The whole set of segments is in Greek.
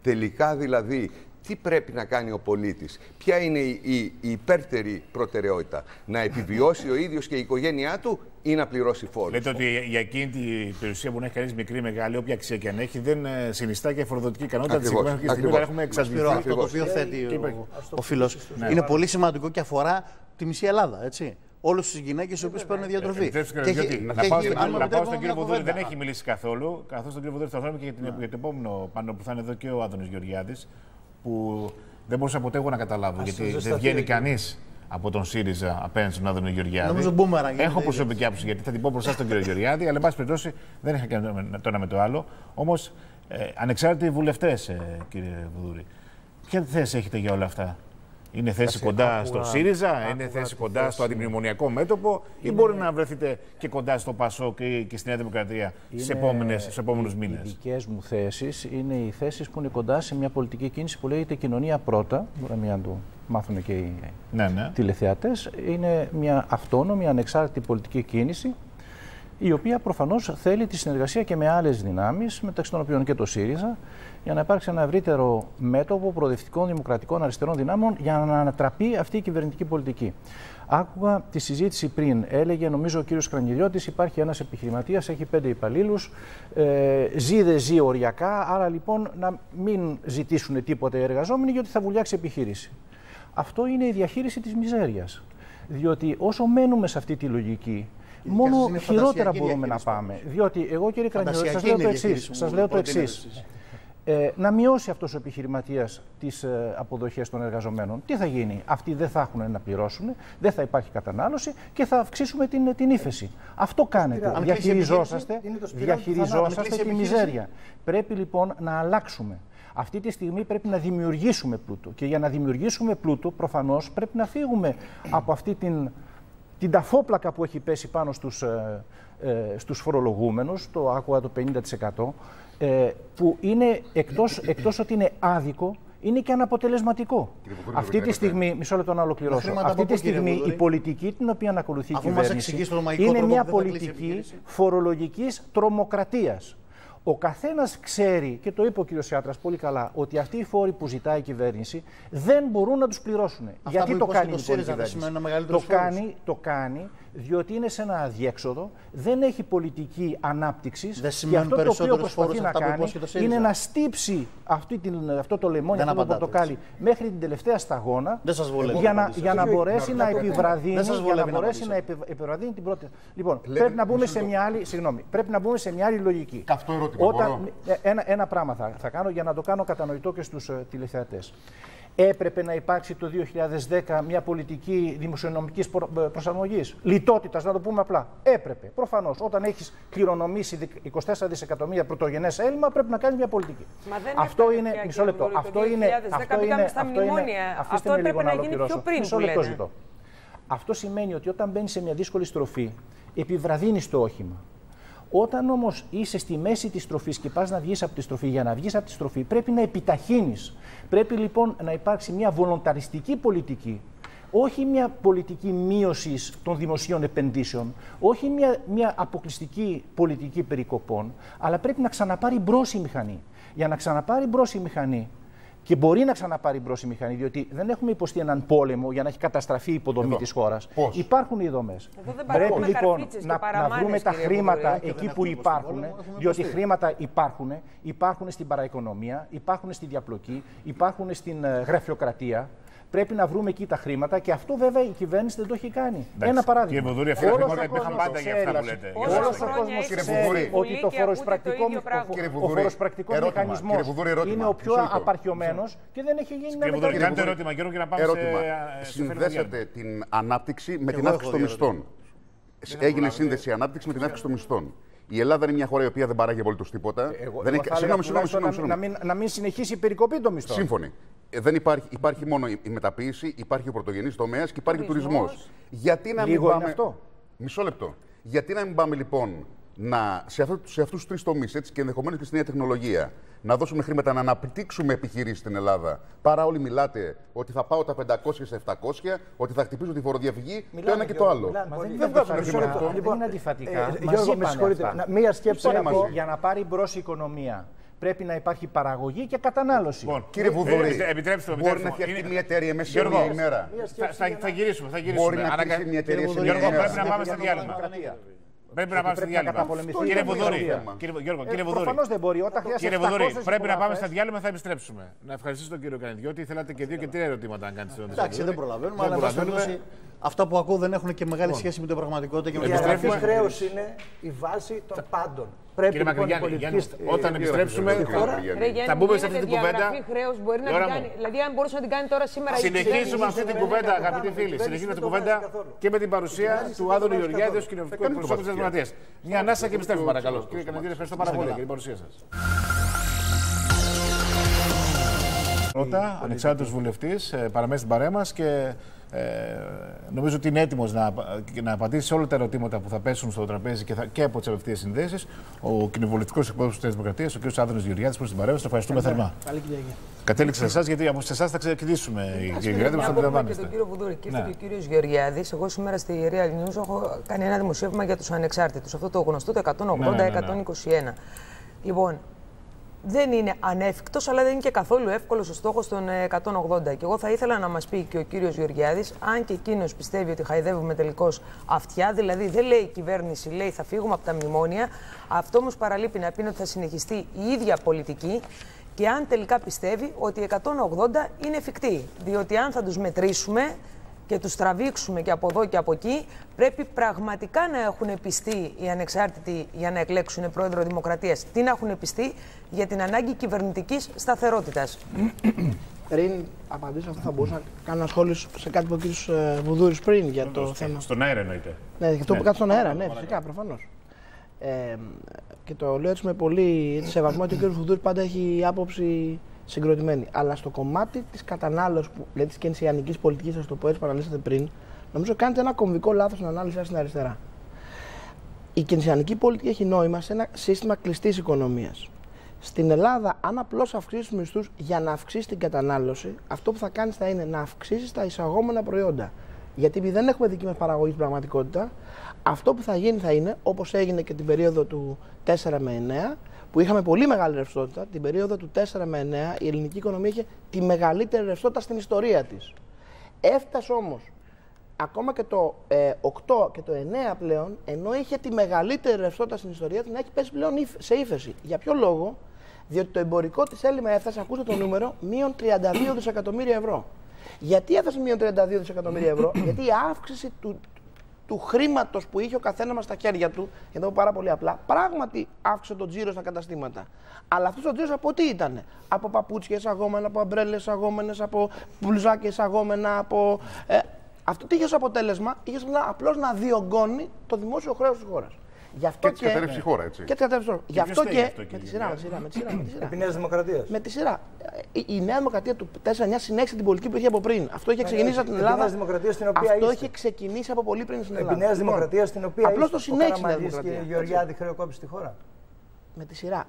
Τελικά δηλαδή, τι πρέπει να κάνει ο πολίτης, ποια είναι η υπέρτερη προτεραιότητα, να επιβιώσει ο ίδιος και η οικογένειά του ή να πληρώσει φόρους? Λέτε ότι για εκείνη την περιουσία που να έχει κανείς μικρή, μεγάλη, όποια αξία και αν έχει, δεν συνιστά και φοροδοτική ικανότητα της οικογένειας και στιγμή έχουμε εξασφαλίσει. Αυτό το οποίο θέτει ο φίλος είναι πολύ σημαντικό και αφορά τη μισή Ελλάδα, έτσι. Όλες τις γυναίκες οι οποίες παίρνουν διατροφή. Να πάω στον κύριο Βουδούρη, δεν έχει μιλήσει καθόλου. Καθώς τον κύριο Βουδούρη θα φέρουμε και για το επόμενο πάνελ που θα είναι εδώ και ο Άδωνης Γεωργιάδης, που δεν μπορούσα ποτέ εγώ να καταλάβω γιατί δεν βγαίνει κανείς από τον ΣΥΡΙΖΑ απέναντι στον Άδωνη Γεωργιάδη. Έχω προσωπική άποψη γιατί θα την πω μπροστά στον κύριο Γεωργιάδη, αλλά εν πάση περιπτώσει δεν έχει κάνει το ένα με το άλλο. Όμως, ανεξάρτητοι βουλευτές, κύριε Βουδούρη, ποια θέση έχετε για όλα αυτά? Είναι θέση κοντά στο ΣΥΡΙΖΑ, είναι θέση κοντά στο αντιμνημονιακό μέτωπο, ή μπορεί να βρεθείτε και κοντά στο ΠΑΣΟΚ και στη Νέα Δημοκρατία στους επόμενους μήνες? Οι δικές μου θέσεις είναι οι θέσεις που είναι κοντά σε μια πολιτική κίνηση που λέγεται Κοινωνία Πρώτα. Μπορεί να το μάθουν και οι τηλεθεατές. Είναι μια αυτόνομη, ανεξάρτητη πολιτική κίνηση, η οποία προφανώς θέλει τη συνεργασία και με άλλες δυνάμεις, μεταξύ των οποίων και το ΣΥΡΙΖΑ, για να υπάρξει ένα ευρύτερο μέτωπο προοδευτικών δημοκρατικών αριστερών δυνάμεων για να ανατραπεί αυτή η κυβερνητική πολιτική. Άκουγα τη συζήτηση πριν. Έλεγε, νομίζω, ο κύριος Κρανγιδιώτης, υπάρχει ένας επιχειρηματίας, έχει 5 υπαλλήλους, ζει δεν ζει οριακά, άρα λοιπόν να μην ζητήσουν τίποτα οι εργαζόμενοι, γιατί θα βουλιάξει επιχείρηση. Αυτό είναι η διαχείριση της μιζέριας. Διότι όσο μένουμε σε αυτή τη λογική, μόνο χειρότερα μπορούμε να πάμε. Διότι εγώ, κύριε Κρανγιώτη, σας λέω το εξής. Να μειώσει αυτός ο επιχειρηματίας τις αποδοχές των εργαζομένων. Τι θα γίνει? Αυτοί δεν θα έχουν να πληρώσουν, δεν θα υπάρχει κατανάλωση και θα αυξήσουμε την ύφεση. Αυτό κάνετε. Διαχειριζόσαστε τη μιζέρια. Πρέπει λοιπόν να αλλάξουμε. Αυτή τη στιγμή πρέπει να δημιουργήσουμε πλούτο. Και για να δημιουργήσουμε πλούτο, προφανώς πρέπει να φύγουμε από αυτή την ταφόπλακα που έχει πέσει πάνω στους φορολογούμενους, το άκουγα το 50%, που είναι εκτός ότι είναι άδικο, είναι και αναποτελεσματικό. Αυτή τη στιγμή, μισό λεπτό να ολοκληρώσω, αυτή τη στιγμή η πολιτική την οποία ακολουθεί η κυβέρνηση είναι μια πολιτική φορολογικής τρομοκρατίας. Ο καθένας ξέρει, και το είπε ο κ. Σιάτρας πολύ καλά, ότι αυτοί οι φόροι που ζητάει η κυβέρνηση δεν μπορούν να τους πληρώσουν. Γιατί το κάνει η κυβέρνηση? Το κάνει διότι είναι σε ένα αδιέξοδο, δεν έχει πολιτική ανάπτυξη και αυτό το οποίο προσπαθεί να κάνει είναι να στύψει αυτό το λεμόνι, αυτό το πορτοκάλι μέχρι την τελευταία σταγόνα για να μπορέσει να επιβραδύνει την πρώτη. Λοιπόν, πρέπει να μπούμε σε μια άλλη λογική. Ένα πράγμα θα κάνω για να το κάνω κατανοητό και στους τηλεθεατές. Έπρεπε να υπάρξει το 2010 μια πολιτική δημοσιονομικής προσαρμογής, λιτότητας, να το πούμε απλά. Έπρεπε. Προφανώς, όταν έχεις κληρονομήσει 24 δισεκατομμύρια πρωτογενές έλλειμμα, πρέπει να κάνει μια πολιτική. Μα δεν αυτό είναι. Μισό λεπτό. Αυτό έπρεπε να γίνει πιο πριν. Μισό λεπτό ζητώ. Αυτό σημαίνει ότι όταν μπαίνεις σε μια δύσκολη στροφή, επιβραδύνεις το όχημα. Όταν όμως είσαι στη μέση της στροφής και πας να βγεις από τη στροφή, για να βγεις από τη στροφή πρέπει να επιταχύνεις. Πρέπει λοιπόν να υπάρξει μια βολονταριστική πολιτική, όχι μια πολιτική μείωσης των δημοσίων επενδύσεων, όχι μια αποκλειστική πολιτική περικοπών, αλλά πρέπει να ξαναπάρει μπρος η μηχανή. Για να ξαναπάρει μπρος η μηχανή, και μπορεί να ξαναπάρει μπρος η μηχανή, διότι δεν έχουμε υποστεί έναν πόλεμο για να έχει καταστραφεί η υποδομή της χώρας. Υπάρχουν οι δομές. Πρέπει λοιπόν να βρούμε τα χρήματα εκεί που υπάρχουν, διότι χρήματα υπάρχουν στην παραοικονομία, υπάρχουν στη διαπλοκή, υπάρχουν στην γραφειοκρατία. Πρέπει να βρούμε εκεί τα χρήματα και αυτό βέβαια η κυβέρνηση δεν το έχει κάνει. Ένα παράδειγμα. Κύριε Βουδούρη, αυτά τα χρήματα υπήρχαν πάντα για αυτά που λέτε. Όλος ο κόσμος ξέρει ότι το φοροσπρακτικό μηχανισμός είναι ο πιο απαρχιωμένος και δεν έχει γίνει ένα μεταρρύθμιση. Κάντε ερώτημα, Γιώργο, και να πάμε σε... Συνδέσατε την ανάπτυξη με την αύξηση των μισθών. Έγινε σύνδεση ανάπτυξη με την αύξηση των μισθών. Η Ελλάδα είναι μια χώρα η οποία δεν παράγει απολύτως τίποτα. Να μην συνεχίσει η περικοπή των μισθών. Σύμφωνοι. Δεν υπάρχει μόνο η μεταποίηση, υπάρχει ο πρωτογενής τομέας και υπάρχει ο τουρισμός. Γιατί να μην πάμε. Αυτό. Μισό λεπτό. Γιατί να μην πάμε λοιπόν σε αυτούς τους τρεις τομείς, έτσι, και ενδεχομένως και στη νέα τεχνολογία, να δώσουμε χρήματα να αναπτύξουμε επιχειρήσεις στην Ελλάδα. Παρά όλοι μιλάτε ότι θα πάω τα 500 σε 700, ότι θα χτυπήσω τη φοροδιαφυγή, το ένα και το άλλο. Δεν βγάζουμε χρήματα. Λοιπόν, είναι αντιφατικά. Γιώργο, με συγχωρείτε. Μία σκέψη για να πάρει μπρος η οικονομία. Πρέπει να υπάρχει παραγωγή και κατανάλωση. Λοιπόν, κύριε Βουδούρη, μπορεί να φτιαχτεί μια εταιρεία μέσα σε μια ημέρα. Θα γυρίσουμε. Μπορεί να φτιαχτεί μια εταιρεία σε μια ημέρα. Γιώργο, πρέπει να πάμε στο διάλειμμα. Πρέπει να πάμε στο διάλειμμα. Κύριε Βουδούρη, προφανώς δεν μπορεί. Κύριε Βουδούρη, πρέπει να πάμε στο διάλειμμα, θα επιστρέψουμε. Να ευχαριστήσω τον κύριο Κανιδιώτη. Θέλατε και 2 και 3 ερωτήματα να κάνετε. Εντάξει, δεν προλαβαίνουμε, αλλά αυτά που ακούω δεν έχουν και μεγάλη σχέση με την πραγματικότητα και με την διαγραφή χρέους είναι η βάση των πάντων. Κύριε Μακρυγιάννη, όταν επιστρέψουμε θα μπούμε σε αυτή την κουβέντα. Δηλαδή, αν μπορούσε να την κάνει τώρα σήμερα. Συνεχίζουμε αυτή την κουβέντα, αγαπητοί φίλοι. Συνεχίζουμε την κουβέντα και με την παρουσία του Άδωνη Γεωργιάδη ως κοινοβουλευτικού εκπροσώπου της Δημοκρατίας. Μια ανάσα και επιστρέφουμε, παρακαλώ. Κύριε Κανιδιώτη, ευχαριστώ πάρα πολύ για την παρουσία σας. Πρώτα, ανεξάρτητος βουλευτής, παραμένει στην παρέα μας και νομίζω ότι είναι έτοιμος να απαντήσει σε όλα τα ερωτήματα που θα πέσουν στο τραπέζι και από τις απευθείας συνδέσεις. Ο κοινοβουλευτικός εκπρόσωπος της Δημοκρατίας, ο κ. Άδωνης Γεωργιάδης, προς την παρέα μας. Το ευχαριστούμε θερμά. Κατέληξε σε εσάς, γιατί από εσάς θα ξεκινήσουμε. Κύριε Γεωργιάδη, και τον κύριο Βουδούρη. Και ήρθε και ο κύριος Γεωργιάδης. Εγώ σήμερα στη Real News έχω κάνει ένα δημοσίευμα για τους ανεξάρτητους. Αυτό το γνωστό, το 180-121. Λοιπόν, δεν είναι ανέφικτος, αλλά δεν είναι και καθόλου εύκολος ο στόχος των 180. Και εγώ θα ήθελα να μας πει και ο κύριος Γεωργιάδης, αν και εκείνος πιστεύει ότι χαϊδεύουμε τελικώς αυτιά, δηλαδή δεν λέει η κυβέρνηση, λέει θα φύγουμε από τα μνημόνια. Αυτό όμως παραλείπει να πει ότι θα συνεχιστεί η ίδια πολιτική. Και αν τελικά πιστεύει ότι 180 είναι εφικτή. Διότι αν θα τους μετρήσουμε και τους τραβήξουμε και από εδώ και από εκεί, πρέπει πραγματικά να έχουν πιστεί οι ανεξάρτητοι για να εκλέξουν πρόεδρο Δημοκρατίας. Τι να έχουν πιστεί? Για την ανάγκη κυβερνητικής σταθερότητας. Πριν απαντήσω αυτό, θα μπορούσα να κάνω ένα σχόλιο σε κάτι που ο κ. Βουδούρης πριν για το θέμα. Στον αέρα εννοείται. Ναι, για αυτό που κάνει στον αέρα, ναι, φυσικά, προφανώς. Και το λέω έτσι με πολύ σεβασμό, ότι ο κ. Βουδούρης πάντα έχει άποψη συγκροτημένη. Αλλά στο κομμάτι της κατανάλωσης, δηλαδή της κενσιανικής πολιτικής, θα το πω έτσι, παραλύσατε πριν, νομίζω κάνετε ένα κομβικό λάθος στην ανάλυση σας στην αριστερά. Η κενσιανική πολιτική έχει νόημα σε ένα σύστημα κλειστής οικονομίας. Στην Ελλάδα, αν απλώς αυξήσεις τους μισθούς για να αυξήσεις την κατανάλωση, αυτό που θα κάνεις θα είναι να αυξήσεις τα εισαγόμενα προϊόντα. Γιατί επειδή δεν έχουμε δική μας παραγωγή στην πραγματικότητα, αυτό που θα γίνει θα είναι, όπως έγινε και την περίοδο του 4 με 9, που είχαμε πολύ μεγάλη ρευστότητα. Την περίοδο του 4 με 9 η ελληνική οικονομία είχε τη μεγαλύτερη ρευστότητα στην ιστορία της. Έφτασε όμως ακόμα και το 8 και το 9 πλέον, ενώ είχε τη μεγαλύτερη ρευστότητα στην ιστορία της, να έχει πέσει πλέον σε ύφεση. Για ποιο λόγο? Διότι το εμπορικό της έλλειμμα έφτασε, ακούστε το νούμερο, μείον 32 δισεκατομμύρια ευρώ. Γιατί έφτασε μείον 32 δισεκατομμύρια ευρώ? Γιατί η αύξηση του χρήματος που είχε ο καθένα μας στα χέρια του, για να το πω πάρα πολύ απλά, πράγματι αύξησε τον τζίρο στα καταστήματα. Αλλά αυτός ο τζίρος από τι ήταν? Από παπούτσια εισαγόμενα, από αμπρέλες εισαγόμενες, από μπλουζάκια εισαγόμενα, από. Αυτό τι είχε ως αποτέλεσμα? Είχε απλώς να διωγγώνει το δημόσιο χρέος της χώρας. Γι' αυτό και κατέρευσε η χώρα, έτσι. Και κατέρευσε η χώρα. Γι' αυτό και. Με τη σειρά. Επί Νέας Δημοκρατίας. Με τη σειρά. Η Νέα Δημοκρατία του 4-9 συνέχισε την πολιτική που είχε από πριν. Αυτό είχε ξεκινήσει από την Ελλάδα. Αυτό είχε ξεκινήσει από πολύ πριν στην Ελλάδα. Επί Νέας Δημοκρατίας, την οποία. Απλώς το συνέχισε. Και η Γεωργιάδη χρεοκόπησε τη χώρα. Με τη σειρά.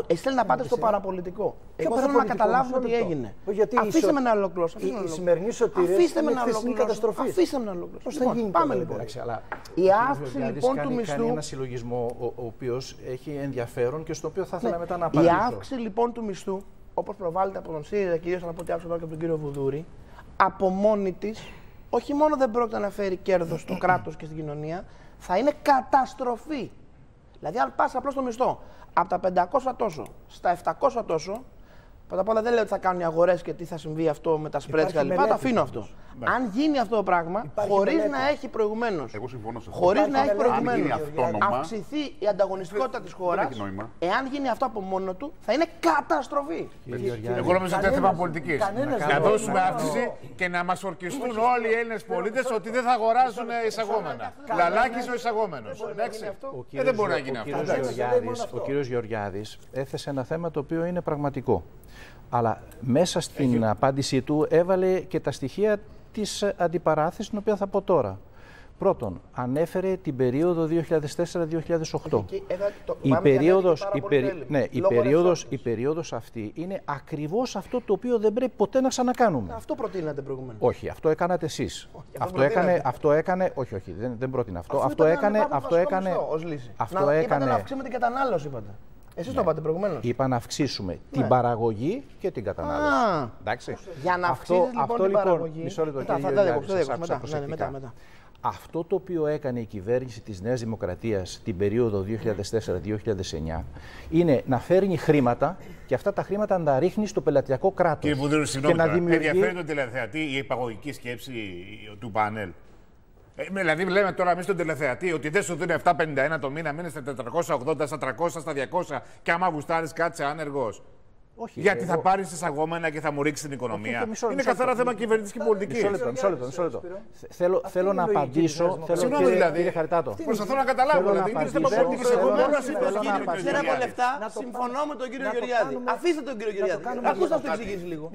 Εσύ θέλει να πάτε στο παραπολιτικό. Εγώ θέλω να καταλάβουμε τι έγινε. Αφήστε με να ολοκληρώσω. Η σημερινή σωτηρία είναι καταστροφή. Αφήστε με να ολοκληρώσω. Πώς θα γίνει? Πάμε λοιπόν. Η αύξηση λοιπόν του μισθού. Κάνει ένα συλλογισμό ο οποίος έχει ενδιαφέρον και στο οποίο θα ήθελα μετά να απαντήσω. Η αύξηση λοιπόν του μισθού, όπως προβάλλεται από τον ΣΥΡΙΖΑ, κυρίως από ό,τι άκουσα εδώ και από τον κύριο Βουδούρη, από μόνη της, όχι μόνο δεν πρόκειται να φέρει κέρδος στο κράτος και στην κοινωνία, θα είναι καταστροφή. Δηλαδή, αν πας απλώς στο μισθό από τα 500 τόσο στα 700 τόσο, πρώτα απ' όλα δεν λέω ότι θα κάνουν οι αγορές και τι θα συμβεί αυτό με τα spreads κλπ. Το αφήνω αυτό. Αν γίνει αυτό το πράγμα, χωρίς να έχει προηγουμένως. Εγώ συμφωνώ σε αυτό. Χωρίς να έχει προηγουμένως αυξηθεί η ανταγωνιστικότητα της χώρας, εάν γίνει αυτό από μόνο του, θα είναι καταστροφή. Εγώ νομίζω ότι είναι θέμα πολιτικής. Να δώσουμε αύξηση και να μας ορκιστούν όλοι οι Έλληνες πολίτες ότι δεν θα αγοράζουν εισαγόμενα. Λαλάκης ο εισαγόμενος. Δεν μπορεί να γίνει αυτό. Ο κύριος Γεωργιάδης έθεσε ένα θέμα το οποίο είναι πραγματικό. Αλλά μέσα στην απάντησή του έβαλε και τα στοιχεία της αντιπαράθεσης, την οποία θα πω τώρα. Πρώτον, ανέφερε την περίοδο 2004-2008. Η περίοδος αυτή είναι ακριβώς αυτό το οποίο δεν πρέπει ποτέ να ξανακάνουμε. Αυτό προτείνατε προηγουμένως. Όχι, αυτό έκανατε εσείς. Αυτό έκανε. Όχι, δεν πρότεινα αυτό. Αυτό έκανε. Είπατε να αυξήσουμε την κατανάλωση, είπατε. Εσείς το είπατε προηγουμένως. Είπα να αυξήσουμε την παραγωγή και την κατανάλωση. Εντάξει. Για να αυξήσει λοιπόν την παραγωγή. Μισό λεπτό, μετά. Αυτό το οποίο έκανε η κυβέρνηση της Νέας Δημοκρατίας την περίοδο 2004-2009 είναι να φέρνει χρήματα και αυτά τα χρήματα να τα ρίχνει στο πελατειακό κράτος. Κύριε Βουδούρη, συγγνώμη, ενδιαφέρει τον τηλεθεατή η υπαγωγική σκέψη του πάνελ. Δηλαδή, λέμε τώρα εμείς στον τηλεθεατή ότι δεν σου δίνει 7,51 το μήνα, μείνει στα 480, στα 300, στα 200 και άμα γουστάρεις κάτσε άνεργος. Όχι, γιατί θα πάρει εισαγόμενα και θα μου ρίξει την οικονομία. Είναι καθαρά θέμα κυβερνητική πολιτική. Μισό λεπτό. Θέλω να απαντήσω. Συγγνώμη δηλαδή. Κύριε Χαριτάτο. Προσπαθώ να καταλάβω. Δηλαδή, είναι θέμα πολιτική. Εγώ μόνο να Πέρα από λεφτά, συμφωνώ με τον κύριο Γεωργιάδη. Αφήστε τον κύριο Γεωργιάδη. Ακούστε να το εξηγήσει λίγο.